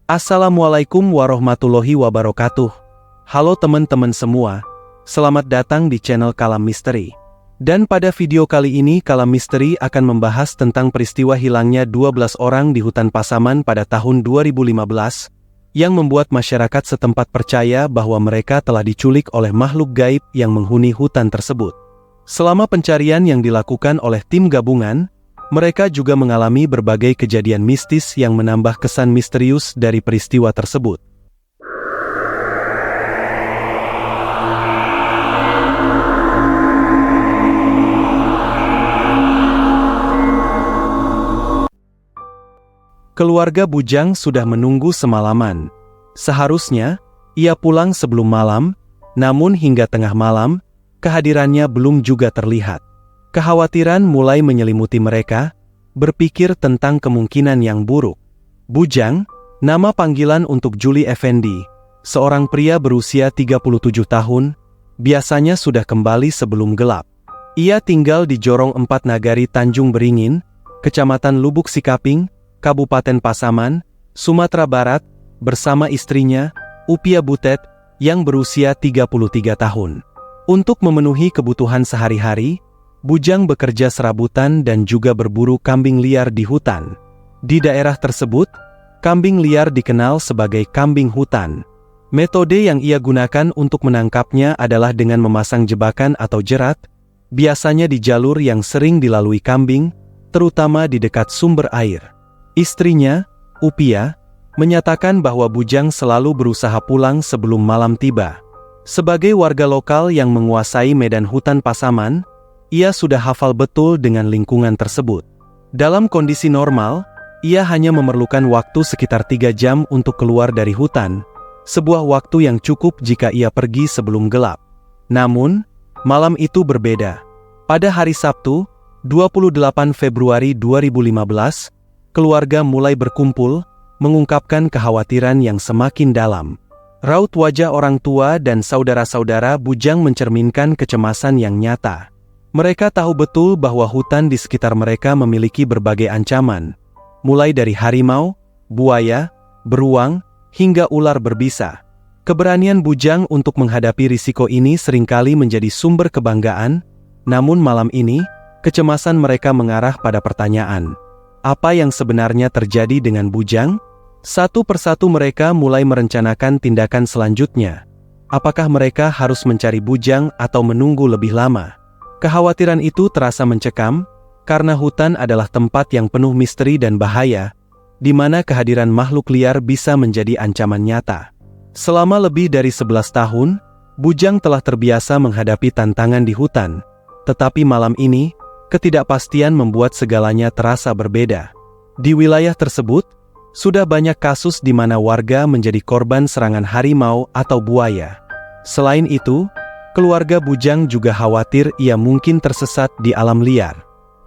Assalamualaikum warahmatullahi wabarakatuh. Halo teman-teman semua, selamat datang di channel Kalam Misteri. Dan pada video kali ini Kalam Misteri akan membahas tentang peristiwa hilangnya 12 orang di hutan Pasaman pada tahun 2015, yang membuat masyarakat setempat percaya bahwa mereka telah diculik oleh makhluk gaib yang menghuni hutan tersebut. Selama pencarian yang dilakukan oleh tim gabungan, mereka juga mengalami berbagai kejadian mistis yang menambah kesan misterius dari peristiwa tersebut. Keluarga Bujang sudah menunggu semalaman. Seharusnya, ia pulang sebelum malam, namun hingga tengah malam, kehadirannya belum juga terlihat. Kekhawatiran mulai menyelimuti mereka, berpikir tentang kemungkinan yang buruk. Bujang, nama panggilan untuk Juli Effendi, seorang pria berusia 37 tahun, biasanya sudah kembali sebelum gelap. Ia tinggal di Jorong 4 Nagari Tanjung Beringin, Kecamatan Lubuk Sikaping, Kabupaten Pasaman, Sumatera Barat, bersama istrinya, Upia Butet, yang berusia 33 tahun. Untuk memenuhi kebutuhan sehari-hari, Bujang bekerja serabutan dan juga berburu kambing liar di hutan. Di daerah tersebut, kambing liar dikenal sebagai kambing hutan. Metode yang ia gunakan untuk menangkapnya adalah dengan memasang jebakan atau jerat, biasanya di jalur yang sering dilalui kambing, terutama di dekat sumber air. Istrinya, Upia, menyatakan bahwa Bujang selalu berusaha pulang sebelum malam tiba. Sebagai warga lokal yang menguasai medan hutan Pasaman, ia sudah hafal betul dengan lingkungan tersebut. Dalam kondisi normal, ia hanya memerlukan waktu sekitar 3 jam untuk keluar dari hutan, sebuah waktu yang cukup jika ia pergi sebelum gelap. Namun, malam itu berbeda. Pada hari Sabtu, 28 Februari 2015, keluarga mulai berkumpul, mengungkapkan kekhawatiran yang semakin dalam. Raut wajah orang tua dan saudara-saudara Bujang mencerminkan kecemasan yang nyata. Mereka tahu betul bahwa hutan di sekitar mereka memiliki berbagai ancaman, mulai dari harimau, buaya, beruang, hingga ular berbisa. Keberanian Bujang untuk menghadapi risiko ini seringkali menjadi sumber kebanggaan, namun malam ini, kecemasan mereka mengarah pada pertanyaan. Apa yang sebenarnya terjadi dengan Bujang? Satu persatu mereka mulai merencanakan tindakan selanjutnya. Apakah mereka harus mencari Bujang atau menunggu lebih lama? Kekhawatiran itu terasa mencekam, karena hutan adalah tempat yang penuh misteri dan bahaya, di mana kehadiran makhluk liar bisa menjadi ancaman nyata. Selama lebih dari 11 tahun, Bujang telah terbiasa menghadapi tantangan di hutan, tetapi malam ini, ketidakpastian membuat segalanya terasa berbeda. Di wilayah tersebut, sudah banyak kasus di mana warga menjadi korban serangan harimau atau buaya. Selain itu, keluarga Bujang juga khawatir ia mungkin tersesat di alam liar.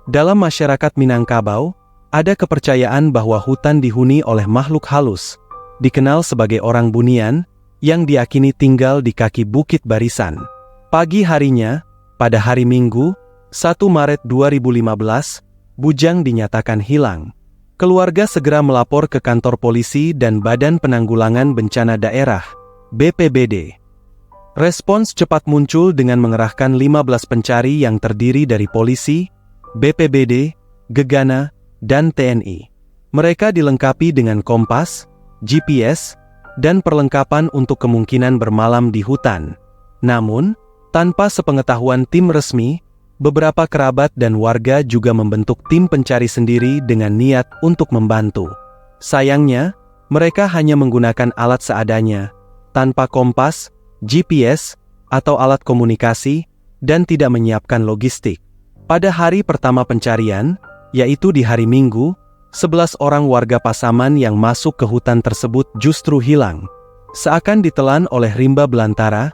Dalam masyarakat Minangkabau, ada kepercayaan bahwa hutan dihuni oleh makhluk halus, dikenal sebagai orang bunian, yang diyakini tinggal di kaki bukit barisan. Pagi harinya, pada hari Minggu, 1 Maret 2015, Bujang dinyatakan hilang. Keluarga segera melapor ke kantor polisi dan Badan Penanggulangan Bencana Daerah, BPBD. Respons cepat muncul dengan mengerahkan 15 pencari yang terdiri dari polisi, BPBD, Gegana, dan TNI. Mereka dilengkapi dengan kompas, GPS, dan perlengkapan untuk kemungkinan bermalam di hutan. Namun, tanpa sepengetahuan tim resmi, beberapa kerabat dan warga juga membentuk tim pencari sendiri dengan niat untuk membantu. Sayangnya, mereka hanya menggunakan alat seadanya, tanpa kompas, GPS, atau alat komunikasi, dan tidak menyiapkan logistik. Pada hari pertama pencarian, yaitu di hari Minggu, 11 orang warga Pasaman yang masuk ke hutan tersebut justru hilang. Seakan ditelan oleh rimba belantara,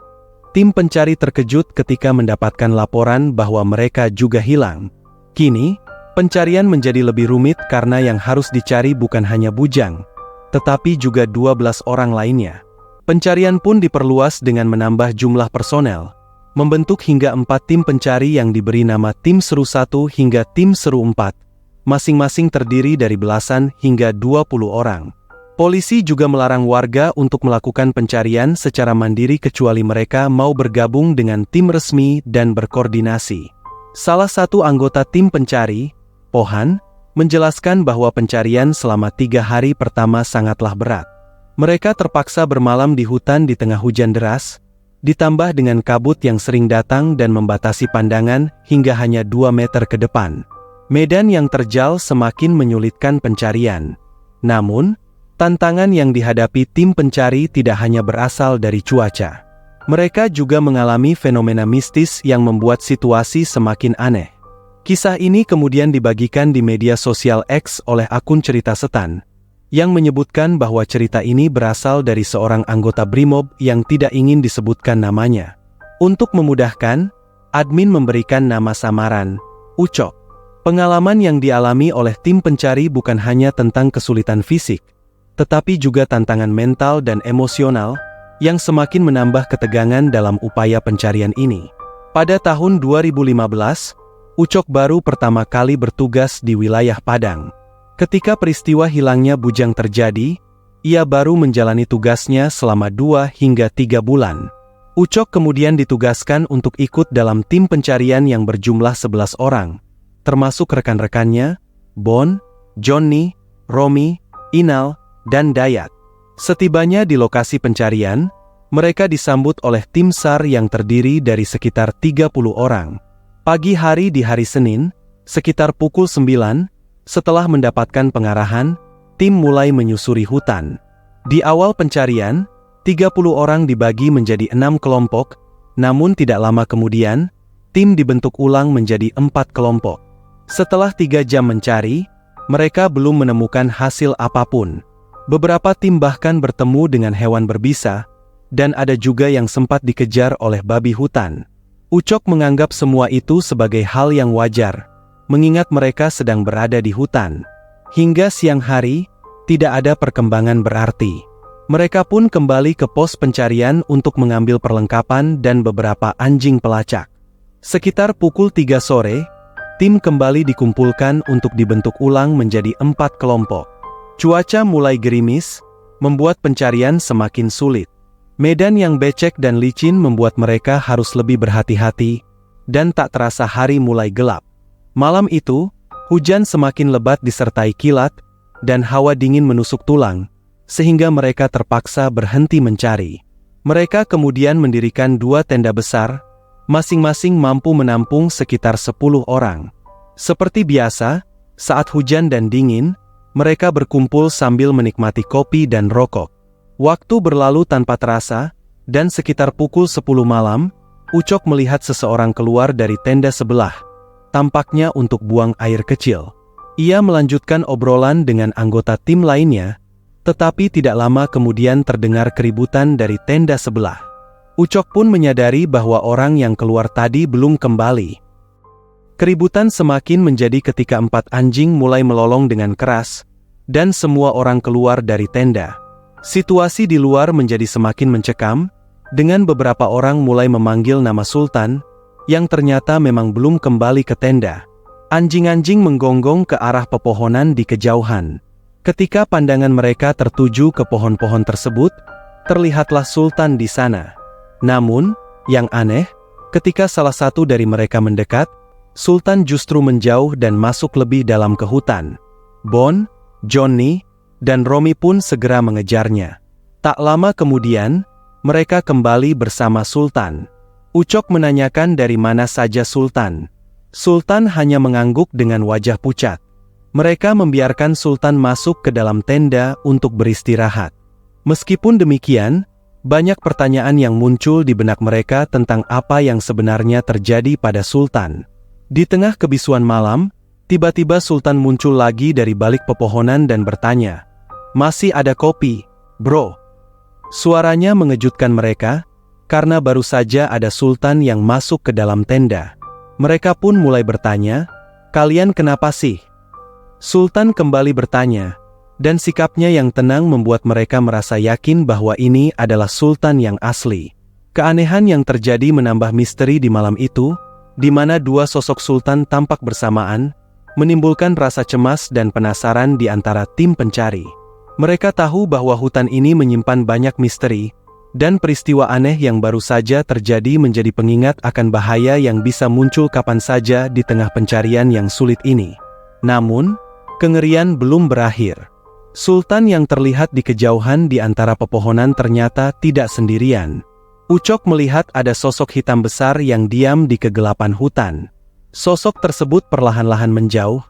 tim pencari terkejut ketika mendapatkan laporan bahwa mereka juga hilang. Kini, pencarian menjadi lebih rumit karena yang harus dicari bukan hanya Bujang, tetapi juga 12 orang lainnya. Pencarian pun diperluas dengan menambah jumlah personel, membentuk hingga 4 tim pencari yang diberi nama Tim Seru 1 hingga Tim Seru 4, masing-masing terdiri dari belasan hingga 20 orang. Polisi juga melarang warga untuk melakukan pencarian secara mandiri kecuali mereka mau bergabung dengan tim resmi dan berkoordinasi. Salah satu anggota tim pencari, Pohan, menjelaskan bahwa pencarian selama 3 hari pertama sangatlah berat. Mereka terpaksa bermalam di hutan di tengah hujan deras, ditambah dengan kabut yang sering datang dan membatasi pandangan hingga hanya 2 meter ke depan. Medan yang terjal semakin menyulitkan pencarian. Namun, tantangan yang dihadapi tim pencari tidak hanya berasal dari cuaca. Mereka juga mengalami fenomena mistis yang membuat situasi semakin aneh. Kisah ini kemudian dibagikan di media sosial X oleh akun Cerita Setan, yang menyebutkan bahwa cerita ini berasal dari seorang anggota Brimob yang tidak ingin disebutkan namanya. Untuk memudahkan, admin memberikan nama samaran, Ucok. Pengalaman yang dialami oleh tim pencari bukan hanya tentang kesulitan fisik, tetapi juga tantangan mental dan emosional yang semakin menambah ketegangan dalam upaya pencarian ini. Pada tahun 2015, Ucok baru pertama kali bertugas di wilayah Padang. Ketika peristiwa hilangnya Bujang terjadi, ia baru menjalani tugasnya selama 2 hingga 3 bulan. Ucok kemudian ditugaskan untuk ikut dalam tim pencarian yang berjumlah 11 orang, termasuk rekan-rekannya, Bon, Johnny, Romi, Inal, dan Dayat. Setibanya di lokasi pencarian, mereka disambut oleh tim SAR yang terdiri dari sekitar 30 orang. Pagi hari di hari Senin, sekitar pukul 9, setelah mendapatkan pengarahan, tim mulai menyusuri hutan. Di awal pencarian, 30 orang dibagi menjadi 6 kelompok, namun tidak lama kemudian, tim dibentuk ulang menjadi 4 kelompok. Setelah 3 jam mencari, mereka belum menemukan hasil apapun. Beberapa tim bahkan bertemu dengan hewan berbisa, dan ada juga yang sempat dikejar oleh babi hutan. Ucok menganggap semua itu sebagai hal yang wajar, mengingat mereka sedang berada di hutan. Hingga siang hari, tidak ada perkembangan berarti. Mereka pun kembali ke pos pencarian untuk mengambil perlengkapan dan beberapa anjing pelacak. Sekitar pukul 3 sore, tim kembali dikumpulkan untuk dibentuk ulang menjadi 4 kelompok. Cuaca mulai gerimis, membuat pencarian semakin sulit. Medan yang becek dan licin membuat mereka harus lebih berhati-hati, dan tak terasa hari mulai gelap. Malam itu, hujan semakin lebat disertai kilat, dan hawa dingin menusuk tulang, sehingga mereka terpaksa berhenti mencari. Mereka kemudian mendirikan 2 tenda besar, masing-masing mampu menampung sekitar 10 orang. Seperti biasa, saat hujan dan dingin, mereka berkumpul sambil menikmati kopi dan rokok. Waktu berlalu tanpa terasa, dan sekitar pukul 10 malam, Ucok melihat seseorang keluar dari tenda sebelah, tampaknya untuk buang air kecil. Ia melanjutkan obrolan dengan anggota tim lainnya, tetapi tidak lama kemudian terdengar keributan dari tenda sebelah. Ucok pun menyadari bahwa orang yang keluar tadi belum kembali. Keributan semakin menjadi ketika 4 anjing mulai melolong dengan keras, dan semua orang keluar dari tenda. Situasi di luar menjadi semakin mencekam, dengan beberapa orang mulai memanggil nama Sultan, yang ternyata memang belum kembali ke tenda. Anjing-anjing menggonggong ke arah pepohonan di kejauhan. Ketika pandangan mereka tertuju ke pohon-pohon tersebut, terlihatlah Sultan di sana. Namun, yang aneh, ketika salah satu dari mereka mendekat, Sultan justru menjauh dan masuk lebih dalam ke hutan. Bon, Johnny, dan Romi pun segera mengejarnya. Tak lama kemudian, mereka kembali bersama Sultan. Ucok menanyakan dari mana saja Sultan. Sultan hanya mengangguk dengan wajah pucat. Mereka membiarkan Sultan masuk ke dalam tenda untuk beristirahat. Meskipun demikian, banyak pertanyaan yang muncul di benak mereka tentang apa yang sebenarnya terjadi pada Sultan. Di tengah kebisuan malam, tiba-tiba Sultan muncul lagi dari balik pepohonan dan bertanya, "Masih ada kopi, bro?" Suaranya mengejutkan mereka, karena baru saja ada Sultan yang masuk ke dalam tenda. Mereka pun mulai bertanya, "Kalian kenapa sih?" Sultan kembali bertanya, dan sikapnya yang tenang membuat mereka merasa yakin bahwa ini adalah Sultan yang asli. Keanehan yang terjadi menambah misteri di malam itu, di mana 2 sosok Sultan tampak bersamaan, menimbulkan rasa cemas dan penasaran di antara tim pencari. Mereka tahu bahwa hutan ini menyimpan banyak misteri, dan peristiwa aneh yang baru saja terjadi menjadi pengingat akan bahaya yang bisa muncul kapan saja di tengah pencarian yang sulit ini. Namun, kengerian belum berakhir. Sultan yang terlihat di kejauhan di antara pepohonan ternyata tidak sendirian. Ucok melihat ada sosok hitam besar yang diam di kegelapan hutan. Sosok tersebut perlahan-lahan menjauh,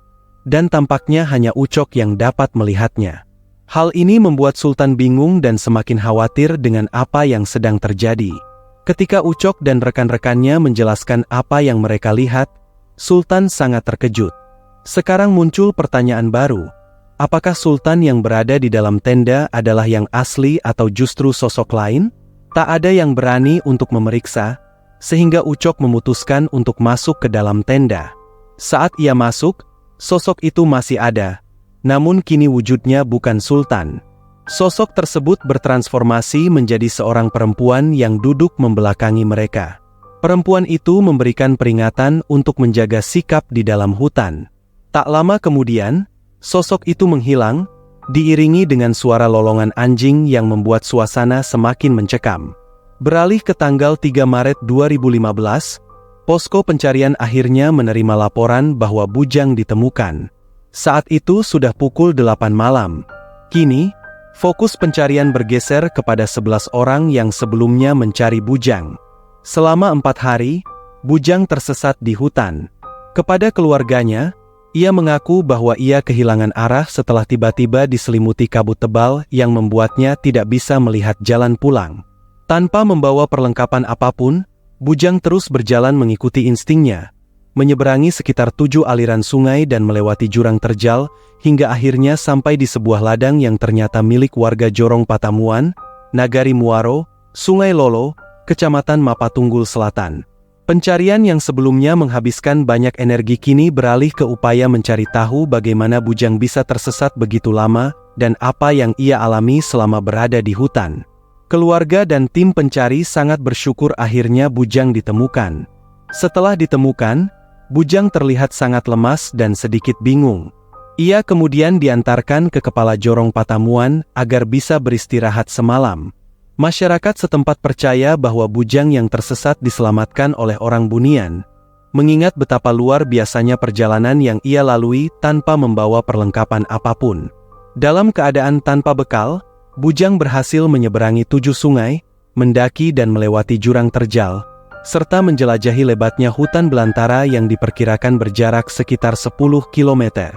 dan tampaknya hanya Ucok yang dapat melihatnya. Hal ini membuat Sultan bingung dan semakin khawatir dengan apa yang sedang terjadi. Ketika Ucok dan rekan-rekannya menjelaskan apa yang mereka lihat, Sultan sangat terkejut. Sekarang muncul pertanyaan baru. Apakah Sultan yang berada di dalam tenda adalah yang asli atau justru sosok lain? Tak ada yang berani untuk memeriksa, sehingga Ucok memutuskan untuk masuk ke dalam tenda. Saat ia masuk, sosok itu masih ada. Namun kini wujudnya bukan Sultan. Sosok tersebut bertransformasi menjadi seorang perempuan yang duduk membelakangi mereka. Perempuan itu memberikan peringatan untuk menjaga sikap di dalam hutan. Tak lama kemudian, sosok itu menghilang, diiringi dengan suara lolongan anjing yang membuat suasana semakin mencekam. Beralih ke tanggal 3 Maret 2015, posko pencarian akhirnya menerima laporan bahwa Bujang ditemukan. Saat itu sudah pukul 8 malam. Kini, fokus pencarian bergeser kepada 11 orang yang sebelumnya mencari Bujang. Selama 4 hari, Bujang tersesat di hutan. Kepada keluarganya, ia mengaku bahwa ia kehilangan arah setelah tiba-tiba diselimuti kabut tebal yang membuatnya tidak bisa melihat jalan pulang. Tanpa membawa perlengkapan apapun, Bujang terus berjalan mengikuti instingnya, menyeberangi sekitar 7 aliran sungai dan melewati jurang terjal, hingga akhirnya sampai di sebuah ladang yang ternyata milik warga Jorong Patamuan, Nagari Muaro, Sungai Lolo, Kecamatan Mapatunggul Selatan. Pencarian yang sebelumnya menghabiskan banyak energi kini beralih ke upaya mencari tahu bagaimana Bujang bisa tersesat begitu lama, dan apa yang ia alami selama berada di hutan. Keluarga dan tim pencari sangat bersyukur akhirnya Bujang ditemukan. Setelah ditemukan, Bujang terlihat sangat lemas dan sedikit bingung. Ia kemudian diantarkan ke Kepala Jorong Patamuan agar bisa beristirahat semalam. Masyarakat setempat percaya bahwa Bujang yang tersesat diselamatkan oleh orang Bunian, mengingat betapa luar biasanya perjalanan yang ia lalui tanpa membawa perlengkapan apapun. Dalam keadaan tanpa bekal, Bujang berhasil menyeberangi 7 sungai, mendaki dan melewati jurang terjal, serta menjelajahi lebatnya hutan belantara yang diperkirakan berjarak sekitar 10 km.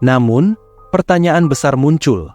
Namun, pertanyaan besar muncul.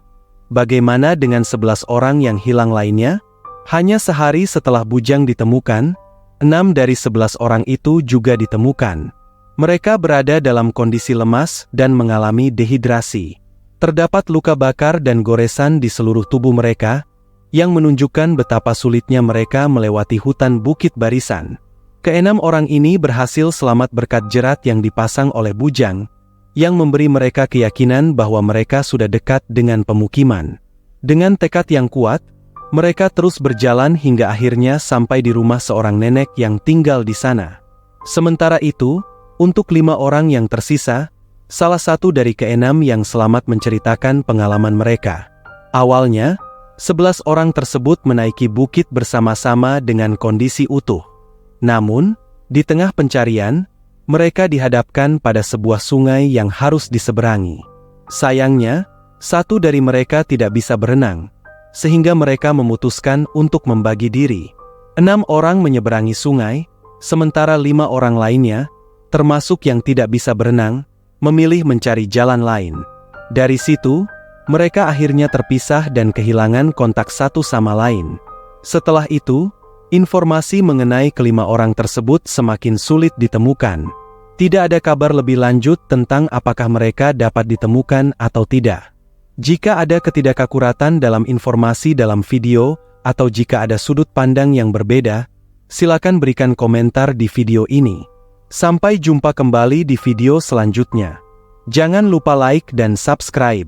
Bagaimana dengan 11 orang yang hilang lainnya? Hanya sehari setelah Bujang ditemukan, 6 dari 11 orang itu juga ditemukan. Mereka berada dalam kondisi lemas dan mengalami dehidrasi. Terdapat luka bakar dan goresan di seluruh tubuh mereka, yang menunjukkan betapa sulitnya mereka melewati hutan Bukit Barisan. Keenam orang ini berhasil selamat berkat jerat yang dipasang oleh Bujang, yang memberi mereka keyakinan bahwa mereka sudah dekat dengan pemukiman. Dengan tekad yang kuat, mereka terus berjalan hingga akhirnya sampai di rumah seorang nenek yang tinggal di sana. Sementara itu, untuk 5 orang yang tersisa, salah satu dari keenam yang selamat menceritakan pengalaman mereka. Awalnya, 11 orang tersebut menaiki bukit bersama-sama dengan kondisi utuh. Namun, di tengah pencarian, mereka dihadapkan pada sebuah sungai yang harus diseberangi. Sayangnya, satu dari mereka tidak bisa berenang, sehingga mereka memutuskan untuk membagi diri. 6 orang menyeberangi sungai, sementara 5 orang lainnya, termasuk yang tidak bisa berenang, memilih mencari jalan lain. Dari situ, mereka akhirnya terpisah dan kehilangan kontak satu sama lain. Setelah itu, informasi mengenai kelima orang tersebut semakin sulit ditemukan. Tidak ada kabar lebih lanjut tentang apakah mereka dapat ditemukan atau tidak. Jika ada ketidakakuratan dalam informasi dalam video, atau jika ada sudut pandang yang berbeda, silakan berikan komentar di video ini. Sampai jumpa kembali di video selanjutnya. Jangan lupa like dan subscribe.